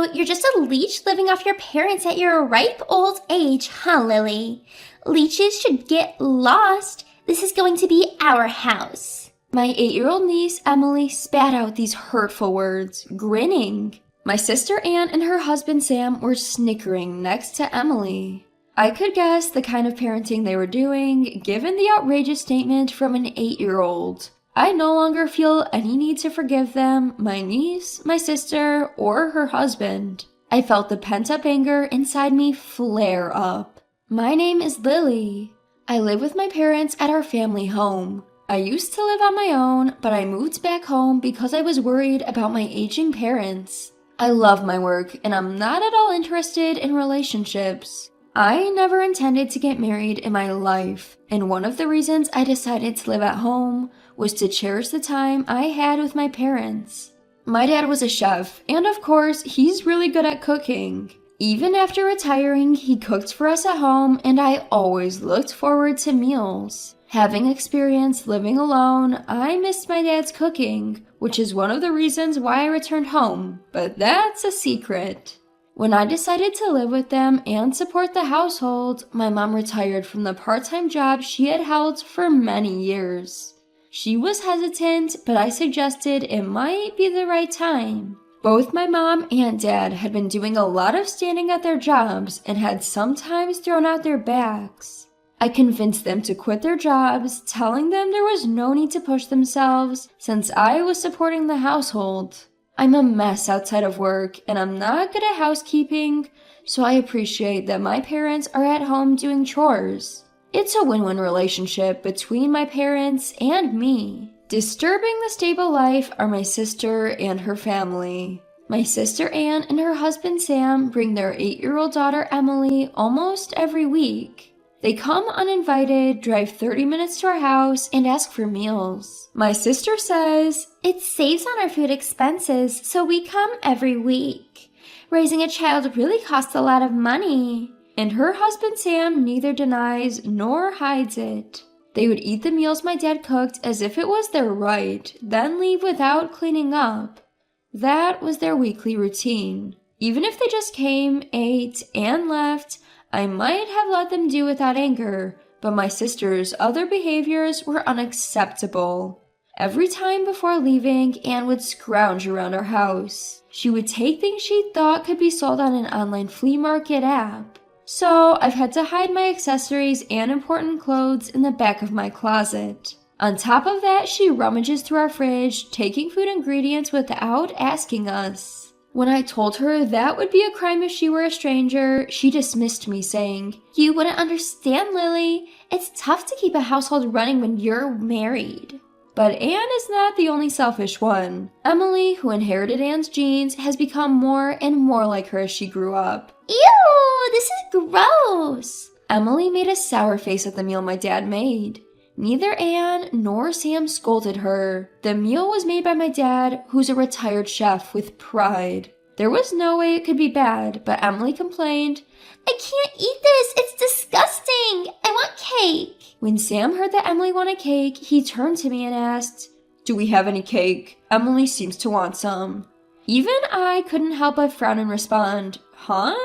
So, you're just a leech living off your parents at your ripe old age, huh, Lily? Leeches should get lost. This is going to be our house. My 8-year-old niece, Emily, spat out these hurtful words, grinning. My sister Anne and her husband Sam were snickering next to Emily. I could guess the kind of parenting they were doing, given the outrageous statement from an 8-year-old. I no longer feel any need to forgive them, my niece, my sister, or her husband. I felt the pent-up anger inside me flare up. My name is Lily. I live with my parents at our family home. I used to live on my own, but I moved back home because I was worried about my aging parents. I love my work, and I'm not at all interested in relationships. I never intended to get married in my life, and one of the reasons I decided to live at home was to cherish the time I had with my parents. My dad was a chef, and of course, he's really good at cooking. Even after retiring, he cooked for us at home, and I always looked forward to meals. Having experienced living alone, I missed my dad's cooking, which is one of the reasons why I returned home, but that's a secret. When I decided to live with them and support the household, my mom retired from the part-time job she had held for many years. She was hesitant, but I suggested it might be the right time. Both my mom and dad had been doing a lot of standing at their jobs and had sometimes thrown out their backs. I convinced them to quit their jobs, telling them there was no need to push themselves since I was supporting the household. I'm a mess outside of work, and I'm not good at housekeeping, so I appreciate that my parents are at home doing chores. It's a win-win relationship between my parents and me. Disturbing the stable life are my sister and her family. My sister Anne and her husband Sam bring their 8-year-old daughter Emily almost every week. They come uninvited, drive 30 minutes to our house, and ask for meals. My sister says, "It saves on our food expenses, so we come every week. Raising a child really costs a lot of money." And her husband Sam neither denies nor hides it. They would eat the meals my dad cooked as if it was their right, then leave without cleaning up. That was their weekly routine. Even if they just came, ate, and left, I might have let them do without anger, but my sister's other behaviors were unacceptable. Every time before leaving, Anne would scrounge around our house. She would take things she thought could be sold on an online flea market app. So I've had to hide my accessories and important clothes in the back of my closet. On top of that, she rummages through our fridge, taking food ingredients without asking us. When I told her that would be a crime if she were a stranger, she dismissed me, saying, "You wouldn't understand, Lily. It's tough to keep a household running when you're married." But Anne is not the only selfish one. Emily, who inherited Anne's genes, has become more and more like her as she grew up. Ew, this is gross. Emily made a sour face at the meal my dad made. Neither Anne nor Sam scolded her. The meal was made by my dad, who's a retired chef with pride. There was no way it could be bad, but Emily complained, "I can't eat this, it's disgusting, I want cake." When Sam heard that Emily wanted cake, he turned to me and asked, "Do we have any cake? Emily seems to want some." Even I couldn't help but frown and respond, "Huh?"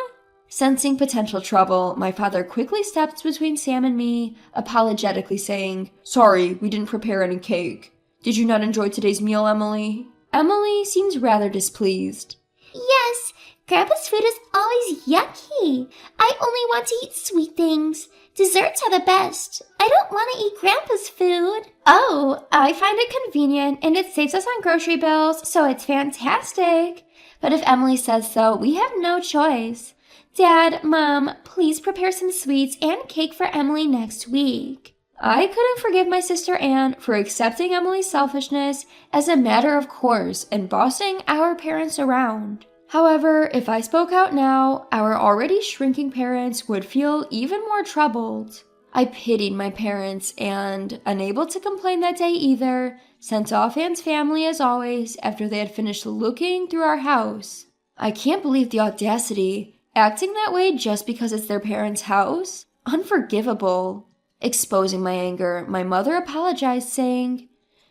Sensing potential trouble, my father quickly stepped between Sam and me, apologetically saying, "Sorry, we didn't prepare any cake. Did you not enjoy today's meal, Emily?" Emily seems rather displeased. "Yes, Grandpa's food is always yucky. I only want to eat sweet things. Desserts are the best. I don't want to eat Grandpa's food." "Oh, I find it convenient, and it saves us on grocery bills, so it's fantastic. But if Emily says so, we have no choice. Dad, Mom, please prepare some sweets and cake for Emily next week." I couldn't forgive my sister Anne for accepting Emily's selfishness as a matter of course and bossing our parents around. However, if I spoke out now, our already shrinking parents would feel even more troubled. I pitied my parents and, unable to complain that day either, sent off Anne's family as always after they had finished looking through our house. I can't believe the audacity. Acting that way just because it's their parents' house? Unforgivable. Exposing my anger, my mother apologized, saying,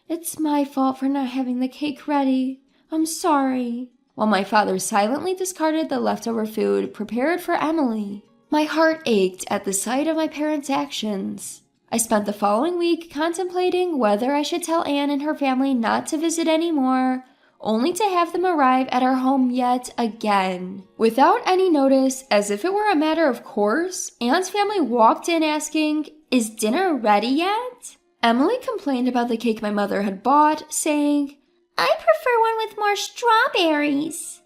"It's my fault for not having the cake ready. I'm sorry." while my father silently discarded the leftover food prepared for Emily. My heart ached at the sight of my parents' actions. I spent the following week contemplating whether I should tell Anne and her family not to visit anymore, only to have them arrive at our home yet again. Without any notice, as if it were a matter of course, Anne's family walked in asking, "Is dinner ready yet?" Emily complained about the cake my mother had bought, saying, "I prefer one with more strawberries."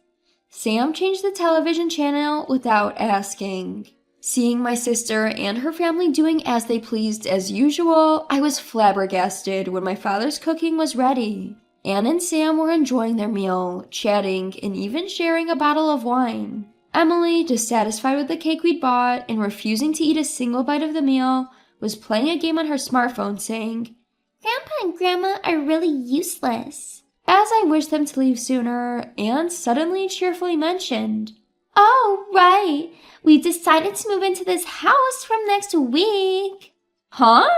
Sam changed the television channel without asking. Seeing my sister and her family doing as they pleased as usual, I was flabbergasted when my father's cooking was ready. Anne and Sam were enjoying their meal, chatting, and even sharing a bottle of wine. Emily, dissatisfied with the cake we'd bought and refusing to eat a single bite of the meal, was playing a game on her smartphone saying, "Grandpa and Grandma are really useless." As I wished them to leave sooner, Anne suddenly cheerfully mentioned, "Oh, right. We decided to move into this house from next week." "Huh?"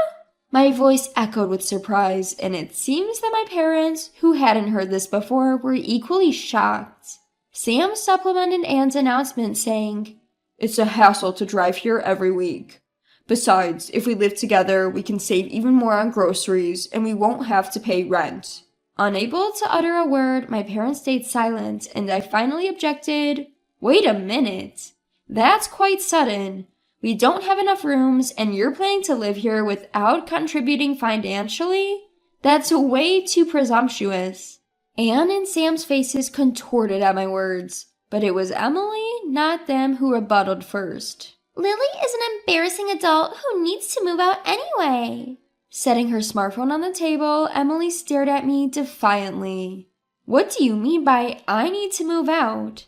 My voice echoed with surprise, and it seems that my parents, who hadn't heard this before, were equally shocked. Sam supplemented Anne's announcement saying, "It's a hassle to drive here every week. Besides, if we live together, we can save even more on groceries, and we won't have to pay rent." Unable to utter a word, my parents stayed silent, and I finally objected, "Wait a minute. That's quite sudden. We don't have enough rooms, and you're planning to live here without contributing financially? That's way too presumptuous." Anne and Sam's faces contorted at my words, but it was Emily, not them, who rebutted first. "Lily is an embarrassing adult who needs to move out anyway." Setting her smartphone on the table, Emily stared at me defiantly. "What do you mean by I need to move out?"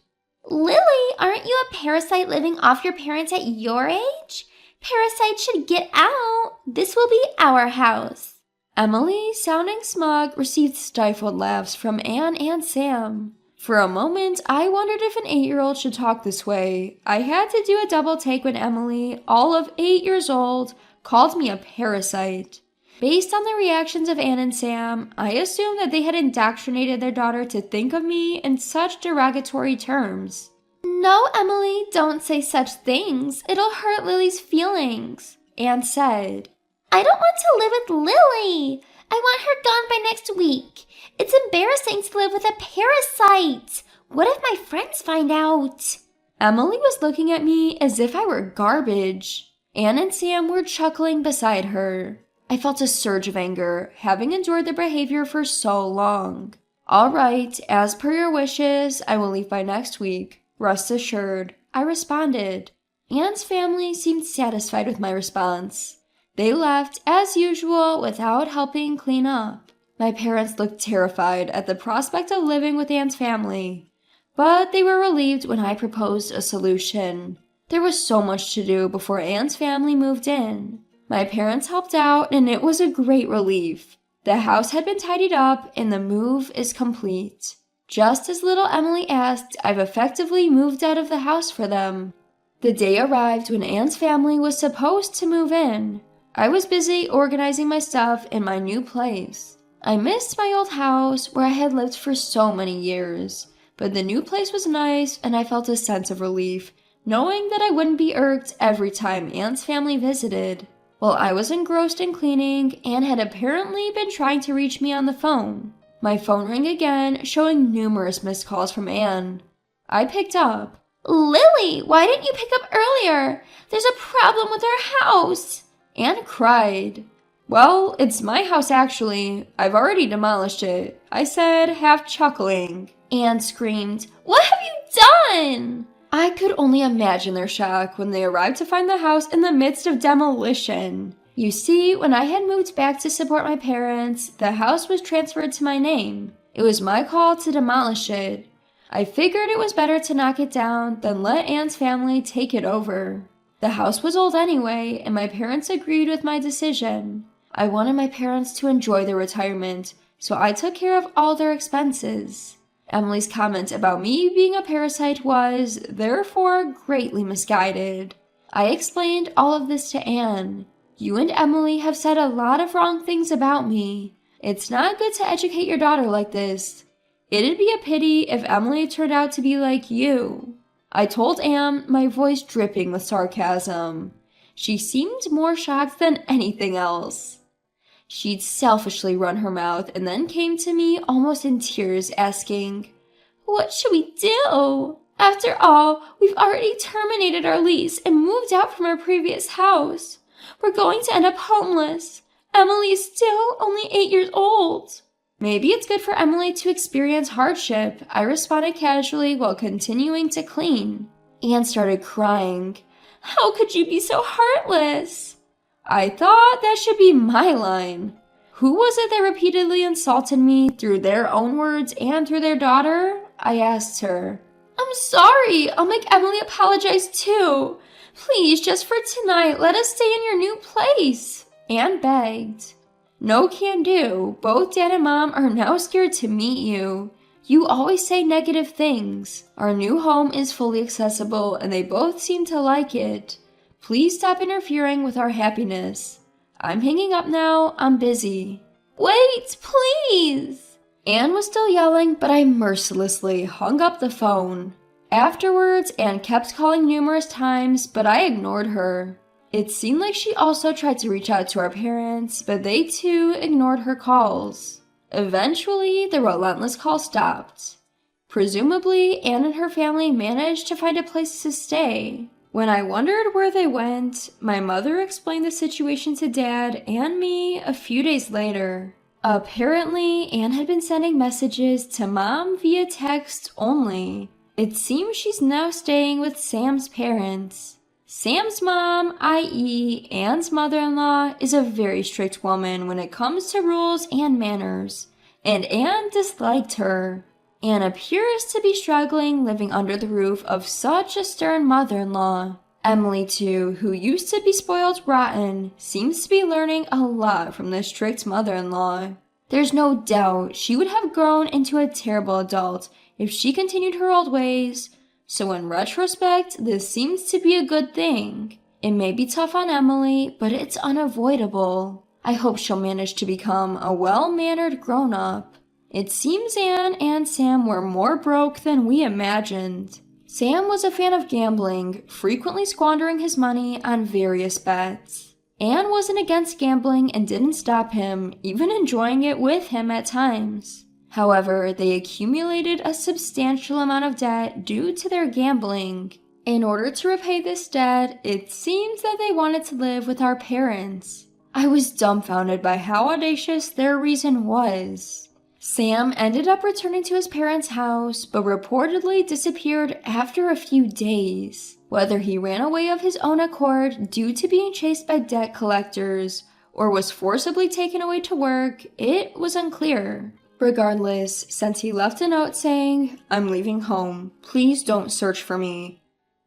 "Lily, aren't you a parasite living off your parents at your age? Parasites should get out. This will be our house." Emily, sounding smug, received stifled laughs from Anne and Sam. For a moment, I wondered if an 8-year-old should talk this way. I had to do a double take when Emily, all of 8 years old, called me a parasite. Based on the reactions of Anne and Sam, I assumed that they had indoctrinated their daughter to think of me in such derogatory terms. "No, Emily, don't say such things. It'll hurt Lily's feelings," Anne said. "I don't want to live with Lily. I want her gone by next week. It's embarrassing to live with a parasite. What if my friends find out?" Emily was looking at me as if I were garbage. Anne and Sam were chuckling beside her. I felt a surge of anger, having endured their behavior for so long. "All right, as per your wishes, I will leave by next week. Rest assured," I responded. Anne's family seemed satisfied with my response. They left, as usual, without helping clean up. My parents looked terrified at the prospect of living with Anne's family, but they were relieved when I proposed a solution. There was so much to do before Anne's family moved in. My parents helped out, and it was a great relief. The house had been tidied up, and the move is complete. Just as little Emily asked, I've effectively moved out of the house for them. The day arrived when Anne's family was supposed to move in. I was busy organizing my stuff in my new place. I missed my old house where I had lived for so many years, but the new place was nice, and I felt a sense of relief, knowing that I wouldn't be irked every time Anne's family visited. While I was engrossed in cleaning, Anne had apparently been trying to reach me on the phone. My phone rang again, showing numerous missed calls from Anne. I picked up. "Lily, why didn't you pick up earlier? There's a problem with our house." Anne cried. "Well, it's my house actually. I've already demolished it," I said, half chuckling. Anne screamed, "What have you done?" I could only imagine their shock when they arrived to find the house in the midst of demolition. You see, when I had moved back to support my parents, the house was transferred to my name. It was my call to demolish it. I figured it was better to knock it down than let Anne's family take it over. The house was old anyway, and my parents agreed with my decision. I wanted my parents to enjoy their retirement, so I took care of all their expenses. Emily's comment about me being a parasite was, therefore, greatly misguided. I explained all of this to Anne. "You and Emily have said a lot of wrong things about me. It's not good to educate your daughter like this. It'd be a pity if Emily turned out to be like you. I told Anne, my voice dripping with sarcasm. She seemed more shocked than anything else. She'd selfishly run her mouth and then came to me almost in tears asking, "What should we do? After all, we've already terminated our lease and moved out from our previous house. We're going to end up homeless. Emily is still only 8 years old." "Maybe it's good for Emily to experience hardship," I responded casually while continuing to clean. Anne started crying. "How could you be so heartless?" I thought that should be my line. Who was it that repeatedly insulted me through their own words and through their daughter? I asked her. "I'm sorry. I'll make Emily apologize too. Please, just for tonight, let us stay in your new place," Anne begged. "No can do. Both Dad and Mom are now scared to meet you. You always say negative things. Our new home is fully accessible and they both seem to like it. Please stop interfering with our happiness. I'm hanging up now. I'm busy." "Wait, please!" Anne was still yelling, but I mercilessly hung up the phone. Afterwards, Anne kept calling numerous times, but I ignored her. It seemed like she also tried to reach out to our parents, but they too ignored her calls. Eventually, the relentless call stopped. Presumably, Anne and her family managed to find a place to stay. When I wondered where they went, my mother explained the situation to Dad and me a few days later. Apparently, Anne had been sending messages to Mom via text only. It seems she's now staying with Sam's parents. Sam's mom, i.e. Anne's mother-in-law, is a very strict woman when it comes to rules and manners, and Anne disliked her. Anne appears to be struggling living under the roof of such a stern mother-in-law. Emily, too, who used to be spoiled rotten, seems to be learning a lot from this strict mother-in-law. There's no doubt she would have grown into a terrible adult if she continued her old ways, so in retrospect, this seems to be a good thing. It may be tough on Emily, but it's unavoidable. I hope she'll manage to become a well-mannered grown-up. It seems Anne and Sam were more broke than we imagined. Sam was a fan of gambling, frequently squandering his money on various bets. Anne wasn't against gambling and didn't stop him, even enjoying it with him at times. However, they accumulated a substantial amount of debt due to their gambling. In order to repay this debt, it seems that they wanted to live with our parents. I was dumbfounded by how audacious their reason was. Sam ended up returning to his parents' house, but reportedly disappeared after a few days. Whether he ran away of his own accord due to being chased by debt collectors, or was forcibly taken away to work, it was unclear. Regardless, since he left a note saying, "I'm leaving home. Please don't search for me,"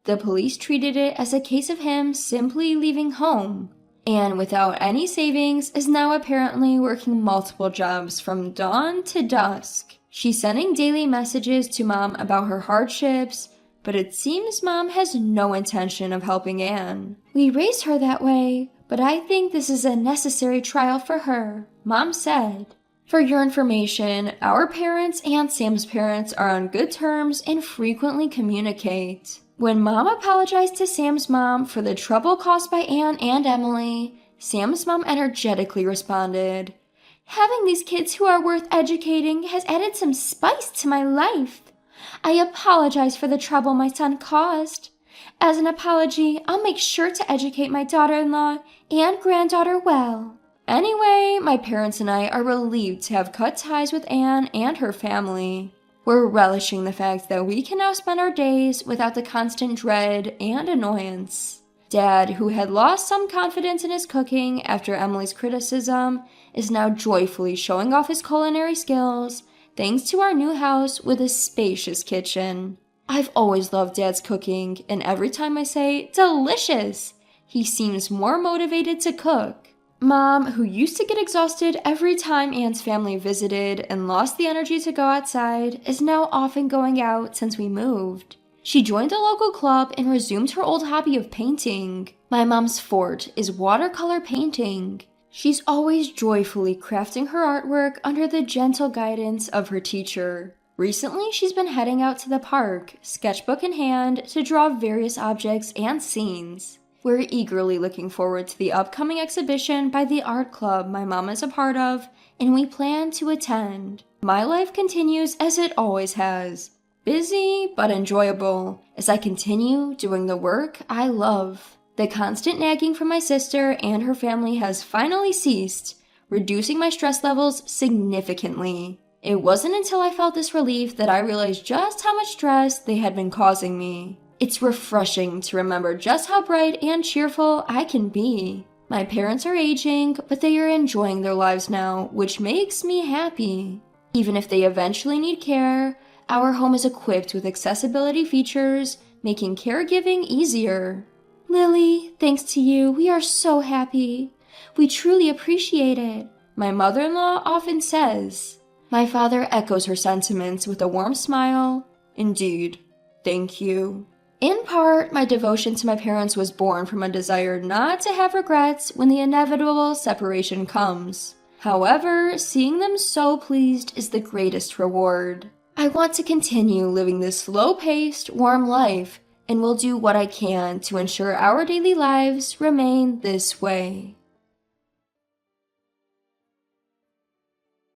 the police treated it as a case of him simply leaving home. Anne, without any savings, is now apparently working multiple jobs from dawn to dusk. She's sending daily messages to Mom about her hardships, but it seems Mom has no intention of helping Anne. "We raised her that way, but I think this is a necessary trial for her," Mom said. For your information, our parents and Sam's parents are on good terms and frequently communicate. When Mom apologized to Sam's mom for the trouble caused by Anne and Emily, Sam's mom energetically responded, "Having these kids who are worth educating has added some spice to my life. I apologize for the trouble my son caused. As an apology, I'll make sure to educate my daughter-in-law and granddaughter well." Anyway, my parents and I are relieved to have cut ties with Anne and her family. We're relishing the fact that we can now spend our days without the constant dread and annoyance. Dad, who had lost some confidence in his cooking after Emily's criticism, is now joyfully showing off his culinary skills thanks to our new house with a spacious kitchen. I've always loved Dad's cooking, and every time I say, "delicious," he seems more motivated to cook. Mom, who used to get exhausted every time Anne's family visited and lost the energy to go outside, is now often going out since we moved. She joined a local club and resumed her old hobby of painting. My mom's forte is watercolor painting. She's always joyfully crafting her artwork under the gentle guidance of her teacher. Recently, she's been heading out to the park, sketchbook in hand, to draw various objects and scenes. We're eagerly looking forward to the upcoming exhibition by the art club my mom is a part of, and we plan to attend. My life continues as it always has. Busy, but enjoyable, as I continue doing the work I love. The constant nagging from my sister and her family has finally ceased, reducing my stress levels significantly. It wasn't until I felt this relief that I realized just how much stress they had been causing me. It's refreshing to remember just how bright and cheerful I can be. My parents are aging, but they are enjoying their lives now, which makes me happy. Even if they eventually need care, our home is equipped with accessibility features, making caregiving easier. Lily, thanks to you, we are so happy. We truly appreciate it, my mother-in-law often says. My father echoes her sentiments with a warm smile. Indeed, thank you. In part, my devotion to my parents was born from a desire not to have regrets when the inevitable separation comes. However, seeing them so pleased is the greatest reward. I want to continue living this slow-paced, warm life, and will do what I can to ensure our daily lives remain this way.